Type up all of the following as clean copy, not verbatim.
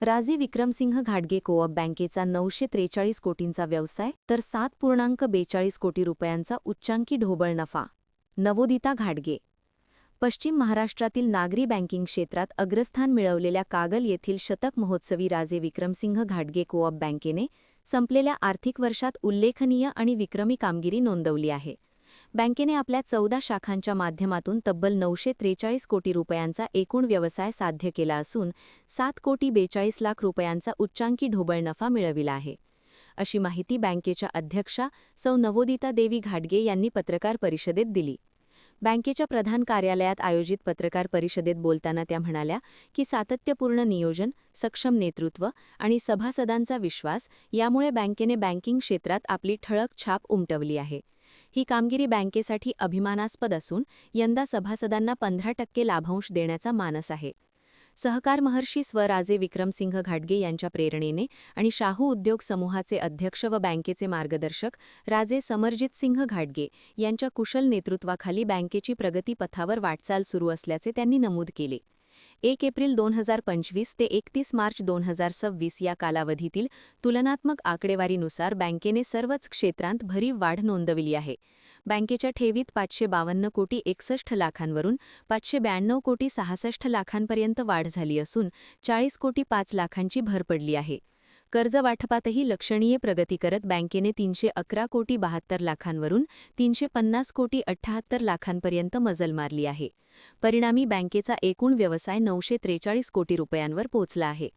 राजे विक्रमसिंह घाटगे कोऑप बँकेचा 943 कोटींचा व्यवसाय तर 7.42 कोटी रुपयांचा उच्चांकी ढोबळ नफा. नवोदिता घाटगे. पश्चिम महाराष्ट्रातील नागरी बँकिंग क्षेत्रात अग्रस्थान मिळवलेल्या कागल येथील शतक महोत्सवी राजे विक्रमसिंह घाटगे कोऑप बँकेने संपलेल्या आर्थिक वर्षात उल्लेखनीय आणि विक्रमी कामगिरी नोंदवली आहे. बँकेने आपल्या 14 शाखांच्या माध्यमातून तब्बल 943 कोटी रुपयांचा एकूण व्यवसाय साध्य केला असून 7,42 लाख रुपयांचा उच्चांकी ढोबळ नफा मिळविला आहे, अशी माहिती बँकेच्या अध्यक्षा सौ नवोदिता देवी घाटगे यांनी पत्रकार परिषदेत दिली. बँकेच्या प्रधान कार्यालयात आयोजित पत्रकार परिषदेत बोलताना त्या म्हणाल्या की सातत्यपूर्ण नियोजन, सक्षम नेतृत्व आणि सभासदांचा विश्वास यामुळे बँकेने बँकिंग क्षेत्रात आपली ठळक छाप उमटवली आहे. ही कामगिरी बँकेसाठी अभिमानास्पद असून यंदा सभासदांना 15% लाभांश देण्याचा मानस आहे. सहकार महर्षी स्व राजे विक्रमसिंह घाटगे यांच्या प्रेरणेने आणि शाहू उद्योग समूहाचे अध्यक्ष व बँकेचे मार्गदर्शक राजे समरजितसिंह घाटगे यांच्या कुशल नेतृत्वाखाली बँकेची प्रगतीपथावर वाटचाल सुरू असल्याचे त्यांनी नमूद केले. 1 एप्रिल 2025 ते 31 मार्च 2026 या कालावधीतील तुलनात्मक आकडेवारीनुसार बँकेने सर्वच क्षेत्रांत भरीव वाढ नोंदविली आहे. बँकेच्या ठेवीत 552 कोटी 61 लाखांवरून 592 कोटी 66 लाखांपर्यंत वाढ झाली असून 40 कोटी 5 लाखांची भर पडली आहे. कर्जवाटपातही लक्षणीय प्रगती करत बँकेने 311 कोटी 72 लाखांवरून 350 कोटी 78 लाखांपर्यंत मजल मारली आहे. परिणामी बँकेचा एकूण व्यवसाय 943 कोटी रुपयांवर पोहोचला आहे.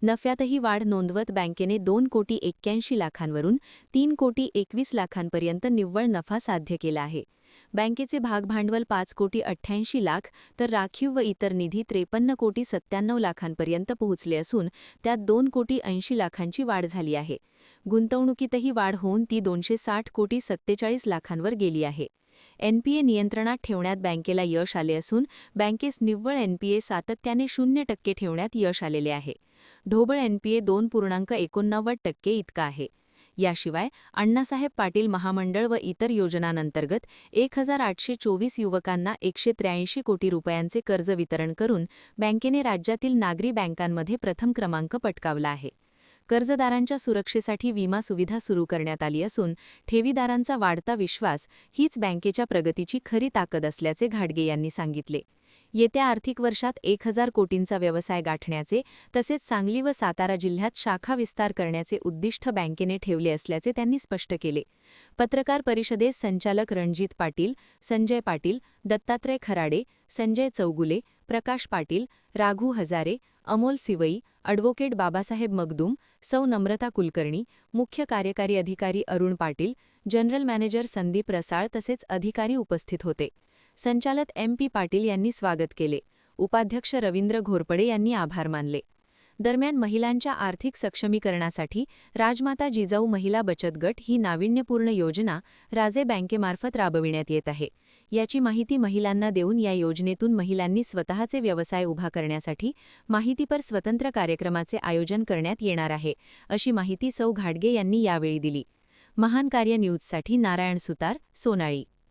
नफ्यातही वाढ नोंदवत बँकेने 2 कोटी 81 लाखांवरून 3 कोटी 21 लाखांपर्यंत निव्वळ नफा साध्य केला आहे. बँकेचे भागभांडवल 5 कोटी 88 लाख तर राखीव व इतर निधी 53 कोटी 97 लाखांपर्यंत पोहोचले असून त्यात 2 कोटी 80 लाखांची वाढ झाली आहे. गुंतवणुकीतही वाढ होऊन ती 260 कोटी 47 लाखांवर गेली आहे. एनपीए नियंत्रणात ठेवण्यात बँकेला यश आले असून बँकेस निव्वळ एनपीए सातत्याने 0% ठेवण्यात यश आलेले आहे. ढोबळ एनपीए 2.89% इतका आहे. याशिवाय अण्णासाहेब पाटील महामंडळ व इतर योजनांअंतर्गत 1824 युवकांना 183 कोटी रुपयांचे कर्ज वितरण करून बँकेने राज्यातील नागरी बँकांमध्ये प्रथम क्रमांक पटकावला आहे. कर्जदारांच्या सुरक्षेसाठी विमा सुविधा सुरू करण्यात आली असून ठेवीदारांचा वाढता विश्वास हीच बँकेच्या प्रगतीची खरी ताकद असल्याचे घाटगे यांनी सांगितले. येत्या आर्थिक वर्षात 1000 कोटींचा व्यवसाय गाठण्याचे तसेच सांगली व सातारा जिल्ह्यात शाखा विस्तार करण्याचे उद्दिष्ट बँकेने ठेवले असल्याचे त्यांनी स्पष्ट केले. पत्रकार परिषदेत संचालक रणजित पाटील, संजय पाटील, दत्तात्रय खराडे, संजय चौगुले, प्रकाश पाटील, राघू हजारे, अमोल सिवई, ॲडव्होकेट बाबासाहेब मगदूम, सौ नम्रता कुलकर्णी, मुख्य कार्यकारी अधिकारी अरुण पाटील, जनरल मॅनेजर संदीप रसाळ तसेच अधिकारी उपस्थित होते. संचालक MP पाटील यांनी स्वागत केले. उपाध्यक्ष रवींद्र घोरपडे यांनी आभार मानले. दरम्यान महिलांच्या आर्थिक सक्षमीकरणासाठी राजमाता जिजाऊ महिला बचत गट ही नाविन्यपूर्ण योजना राजे बँकेमार्फत राबविण्यात येत आहे. याची माहिती महिलांना देऊन या योजनेतून महिलांनी स्वतःचे व्यवसाय उभा करण्यासाठी माहितीपर स्वतंत्र कार्यक्रमाचे आयोजन करण्यात येणार आहे, अशी माहिती सौ घाटगे यांनी यावेळी दिली. महान कार्य न्यूजसाठी नारायण सुतार, सोनाळी.